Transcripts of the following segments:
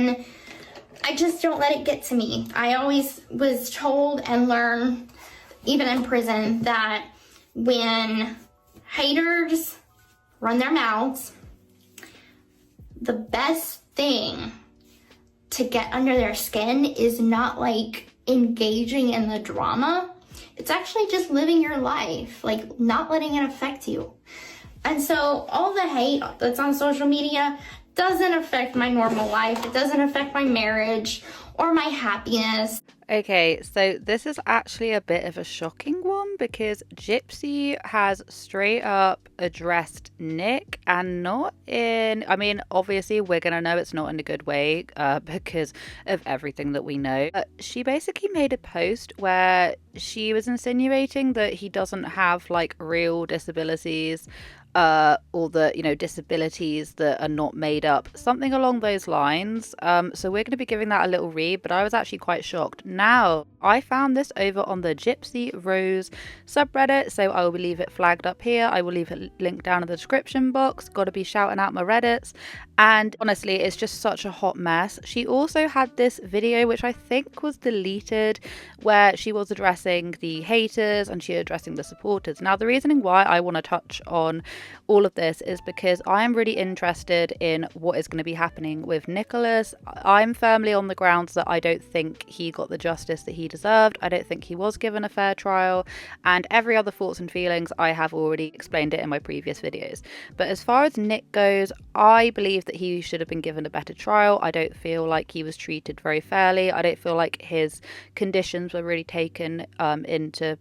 and I just don't let it get to me. I always was told and learned, even in prison, that when haters run their mouths, the best thing to get under their skin is not like engaging in the drama. It's actually just living your life, like not letting it affect you. And so all the hate that's on social media doesn't affect my normal life. It doesn't affect my marriage or my happiness. Okay, so this is actually a bit of a shocking one because Gypsy has straight up addressed Nick, and not in, I mean, obviously we're going to know it's not in a good way because of everything that we know. She basically made a post where she was insinuating that he doesn't have like real disabilities, or the, you know, disabilities that are not made up, something along those lines. So we're going to be giving that a little read, but I was actually quite shocked. Now, I found this over on the Gypsy Rose subreddit, so I will leave it flagged up here. I will leave a link down in the description box. Got to be shouting out my Reddits. And honestly, it's just such a hot mess. She also had this video, which I think was deleted, where she was addressing the haters and she was addressing the supporters. Now, the reasoning why I want to touch on all of this is because I am really interested in what is going to be happening with Nicholas. I'm firmly on the grounds that I don't think he got the justice that he deserved. I don't think he was given a fair trial, and every other thoughts and feelings I have already explained it in my previous videos. But as far as Nick goes, I believe that he should have been given a better trial. I don't feel like he was treated very fairly. I don't feel like his conditions were really taken into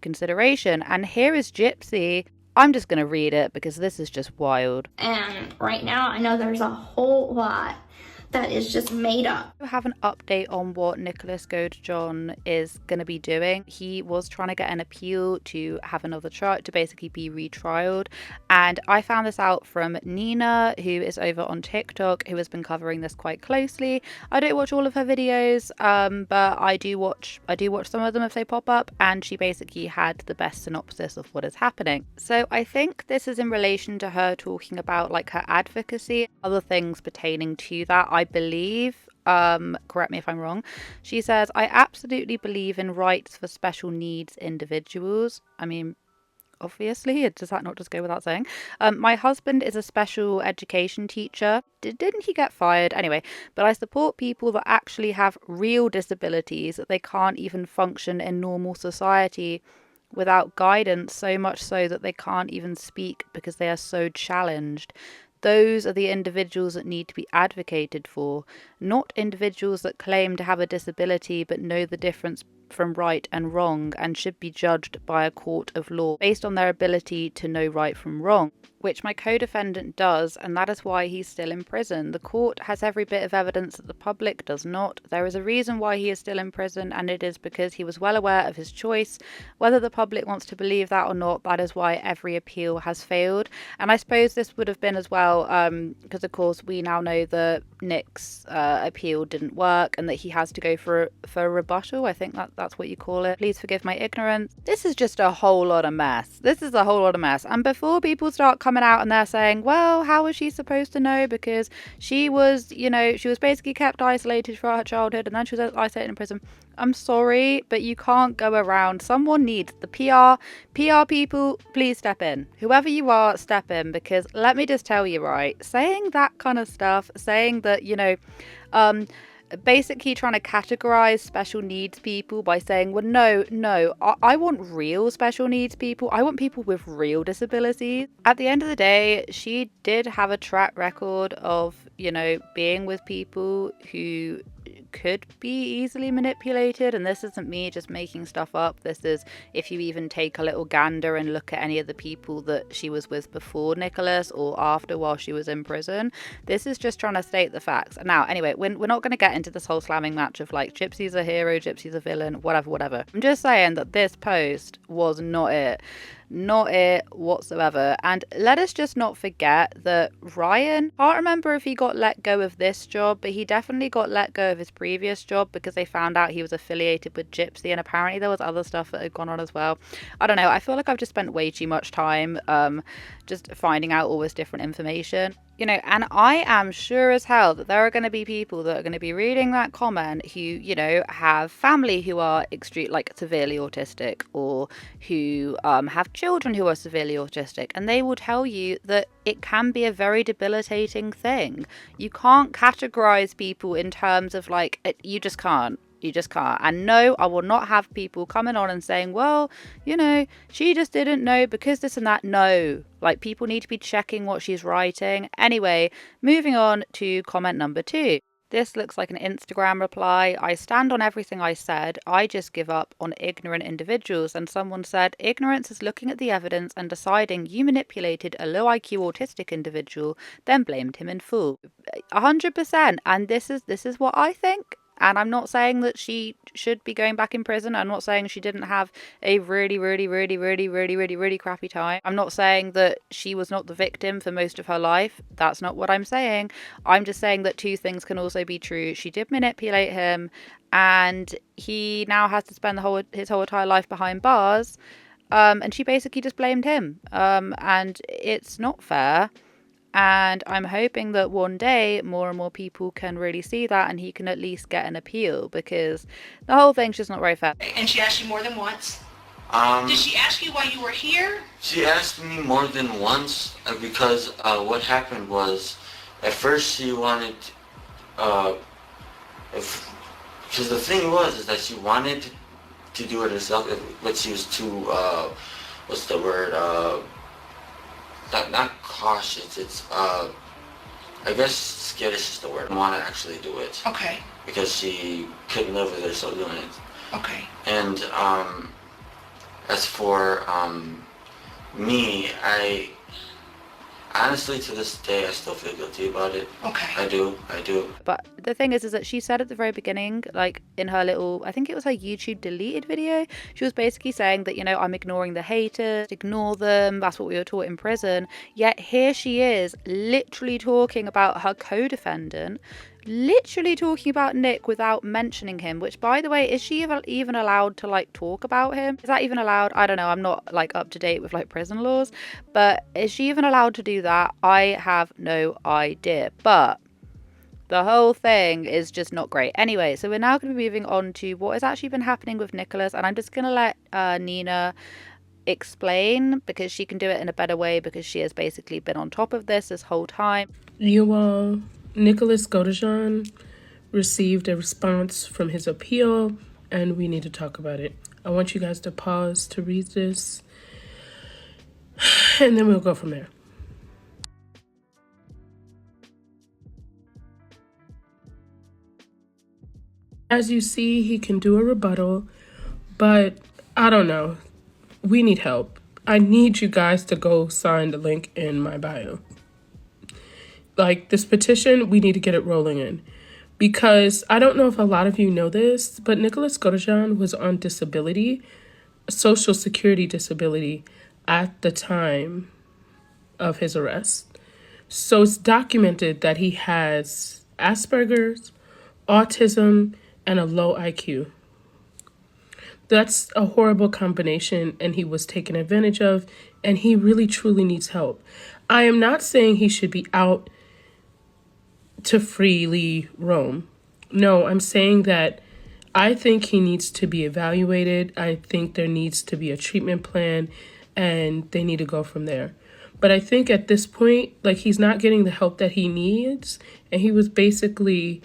consideration. And here is Gypsy. I'm just going to read it because this is just wild. And right now, I know there's a whole lot that is just made up. I have an update on what Nicholas Godejohn is going to be doing. He was trying to get an appeal to have another trial, to basically be retrialed. And I found this out from Nina, who is over on TikTok, who has been covering this quite closely. I don't watch all of her videos, but I do watch some of them if they pop up. And she basically had the best synopsis of what is happening. So I think this is in relation to her talking about like her advocacy, other things pertaining to that. I believe, correct me if I'm wrong, she says, I absolutely believe in rights for special needs individuals. I mean, obviously, does that not just go without saying? My husband is a special education teacher. Didn't he get fired? Anyway, but I support people that actually have real disabilities, that they can't even function in normal society without guidance, so much so that they can't even speak because they are so challenged. Those are the individuals that need to be advocated for, not individuals that claim to have a disability but know the difference from right and wrong and should be judged by a court of law based on their ability to know right from wrong, which my co-defendant does, and that is why he's still in prison. The court has every bit of evidence that the public does not. There is a reason why he is still in prison, and it is because he was well aware of his choice. Whether the public wants to believe that or not, that is why every appeal has failed. And I suppose this would have been as well, because of course we now know that Nick's appeal didn't work and that he has to go for a rebuttal. I think that's what you call it. Please forgive my ignorance. This is just a whole lot of mess. This is a whole lot of mess. And before people start coming out and they're saying, well, how was she supposed to know? Because she was, you know, she was basically kept isolated throughout her childhood and then she was isolated in prison. I'm sorry, but you can't go around. Someone needs the PR people, please step in. Whoever you are, step in, because let me just tell you, right, saying that kind of stuff, saying that, you know, basically trying to categorize special needs people by saying, well, no, I want real special needs people. I want people with real disabilities. At the end of the day, she did have a track record of, you know, being with people who could be easily manipulated, and this isn't me just making stuff up. This is, if you even take a little gander and look at any of the people that she was with before Nicholas or after while she was in prison, this is just trying to state the facts. Now, anyway, we're not going to get into this whole slamming match of like Gypsy's a hero, Gypsy's a villain, whatever. I'm just saying that this post was not it whatsoever. And let us just not forget that Ryan, I can't remember if he got let go of this job, but he definitely got let go of his previous job because they found out he was affiliated with Gypsy, and apparently there was other stuff that had gone on as well. I don't know, I feel like I've just spent way too much time just finding out all this different information. You know, and I am sure as hell that there are going to be people that are going to be reading that comment who, you know, have family who are like severely autistic, or who have children who are severely autistic, and they will tell you that it can be a very debilitating thing. You can't categorize people in terms of like, you just can't. You just can't. And no, I will not have people coming on and saying, well, you know, she just didn't know because this and that. No, like, people need to be checking what she's writing. Anyway, moving on to comment number 2. This looks like an Instagram reply. I stand on everything I said. I just give up on ignorant individuals. And someone said, ignorance is looking at the evidence and deciding you manipulated a low IQ autistic individual, then blamed him in full. 100%. And this is what I think. And I'm not saying that she should be going back in prison. I'm not saying she didn't have a really, really, really, really, really, really, really crappy time. I'm not saying that she was not the victim for most of her life. That's not what I'm saying. I'm just saying that 2 things can also be true. She did manipulate him, and he now has to spend his whole entire life behind bars. And she basically just blamed him. And it's not fair. And I'm hoping that one day more and more people can really see that, and he can at least get an appeal, because the whole thing's just not very fair. And she asked you more than once? Did she ask you why you were here? She asked me more than once because what happened was, at first she wanted, because the thing was is that she wanted to do it herself, but she was too, what's the word, not cautious, it's, I guess skittish is the word. I want to actually do it. Okay. Because she couldn't live with herself doing it. Okay. And, as for, me, I honestly, to this day, I still feel guilty about it. Okay. I do. But the thing is that she said at the very beginning, like in her little, I think it was her YouTube deleted video, she was basically saying that, you know, I'm ignoring the haters, ignore them, that's what we were taught in prison. Yet here she is, literally talking about her co-defendant, literally talking about Nick without mentioning him, which, by the way, is she even allowed to like talk about him? Is that even allowed? I don't know, I'm not like up to date with like prison laws, but is she even allowed to do that? I have no idea. But the whole thing is just not great. Anyway, so we're now going to be moving on to what has actually been happening with Nicholas, and I'm just going to let Nina explain, because she can do it in a better way, because she has basically been on top of this whole time. You all, Nicholas Godejohns received a response from his appeal, and we need to talk about it. I want you guys to pause to read this, and then we'll go from there. As you see, he can do a rebuttal, but I don't know. We need help. I need you guys to go sign the link in my bio. Like, this petition, we need to get it rolling in. Because I don't know if a lot of you know this, but Nicholas Godejohns was on disability, Social Security disability, at the time of his arrest. So it's documented that he has Asperger's, autism, and a low IQ. That's a horrible combination, and he was taken advantage of, and he really truly needs help. I am not saying he should be out to freely roam. No, I'm saying that I think he needs to be evaluated. I think there needs to be a treatment plan, and they need to go from there. But I think at this point, like, he's not getting the help that he needs, and he was basically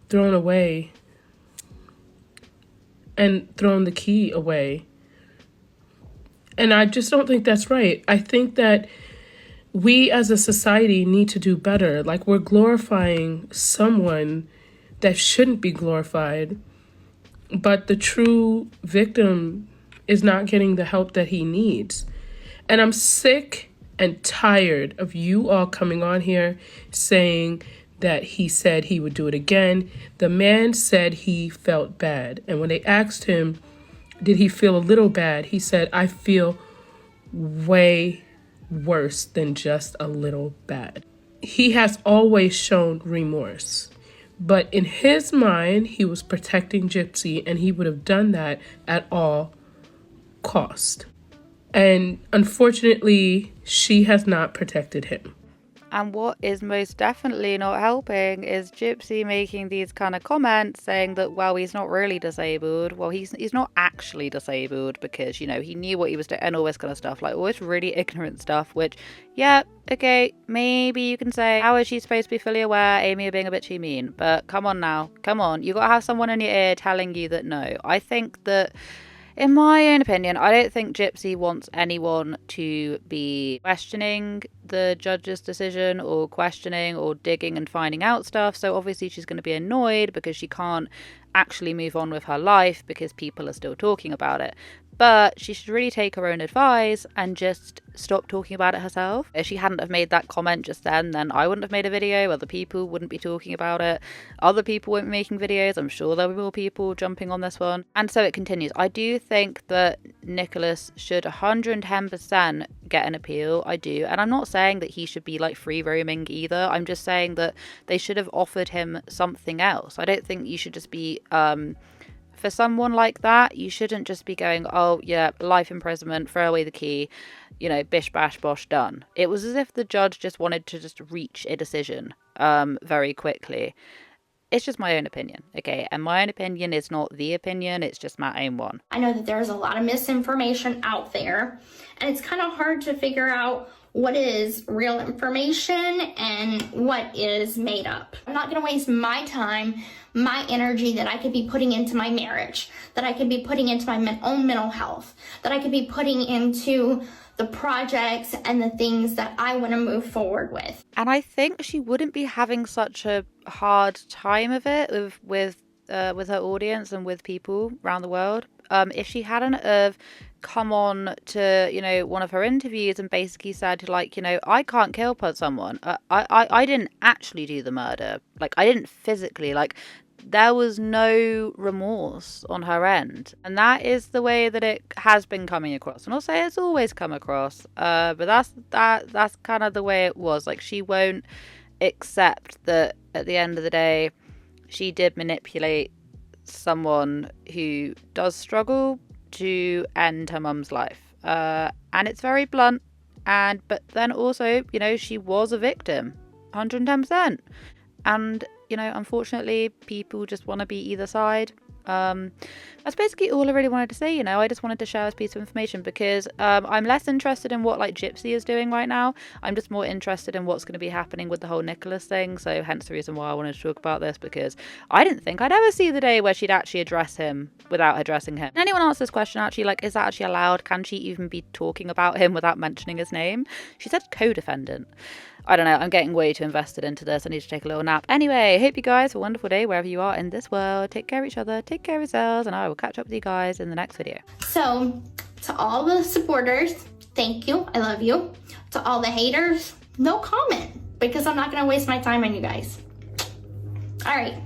thrown away and thrown the key away. And I just don't think that's right. I think that we as a society need to do better. Like, we're glorifying someone that shouldn't be glorified, but the true victim is not getting the help that he needs. And I'm sick and tired of you all coming on here saying that he said he would do it again. The man said he felt bad. And when they asked him, did he feel a little bad? He said, I feel way worse than just a little bad. He has always shown remorse. But in his mind, he was protecting Gypsy, and he would have done that at all cost. And unfortunately, she has not protected him. And what is most definitely not helping is Gypsy making these kind of comments saying that, well, he's not really disabled. Well, he's not actually disabled because, you know, he knew what he was doing and all this kind of stuff, like all this really ignorant stuff, which, yeah, okay, maybe you can say, how is she supposed to be fully aware? Amy, you're being a bit too mean. But come on now, come on. You got to have someone in your ear telling you that no. I think that, in my own opinion, I don't think Gypsy wants anyone to be questioning the judge's decision or questioning or digging and finding out stuff. So obviously she's going to be annoyed because she can't actually move on with her life because people are still talking about it. But she should really take her own advice and just stop talking about it herself. If she hadn't have made that comment just then I wouldn't have made a video. Other people wouldn't be talking about it. Other people won't be making videos. I'm sure there'll be more people jumping on this one. And so it continues. I do think that Nicholas should 110% get an appeal. I do. And I'm not saying that he should be like free roaming either. I'm just saying that they should have offered him something else. I don't think you should just be... for someone like that, you shouldn't just be going, oh yeah, life imprisonment, throw away the key, you know, bish bash bosh, done. It was as if the judge just wanted to just reach a decision very quickly. It's just my own opinion, okay? And my own opinion is not the opinion, it's just my own one. I know that there's a lot of misinformation out there, and it's kind of hard to figure out what is real information and what is made up. I'm not going to waste my time, my energy that I could be putting into my marriage, that I could be putting into my own mental health, that I could be putting into the projects and the things that I want to move forward with. And I think she wouldn't be having such a hard time of it with her audience and with people around the world if she hadn't have come on to, you know, one of her interviews and basically said, like, you know, I can't kill someone. I didn't actually do the murder. Like, I didn't physically, like, there was no remorse on her end. And that is the way that it has been coming across. And I'll say it's always come across. But that's kind of the way it was. Like, she won't accept that at the end of the day, she did manipulate someone who does struggle to end her mum's life. And it's very blunt. But then also, you know, she was a victim, 110%. And, you know, unfortunately, people just want to be either side. That's basically all I really wanted to say, you know. I just wanted to share this piece of information because I'm less interested in what, like, Gypsy is doing right now. I'm just more interested in what's going to be happening with the whole Nicholas thing. So hence the reason why I wanted to talk about this, because I didn't think I'd ever see the day where she'd actually address him without addressing him. Can anyone answer this question actually? Like, is that actually allowed? Can she even be talking about him without mentioning his name? She said co-defendant. I don't know, I'm getting way too invested into this. I need to take a little nap. Anyway, hope you guys have a wonderful day wherever you are in this world. Take care of each other, take care of yourselves, and I will catch up with you guys in the next video. So, to all the supporters, thank you. I love you. To all the haters, no comment, because I'm not going to waste my time on you guys. All right.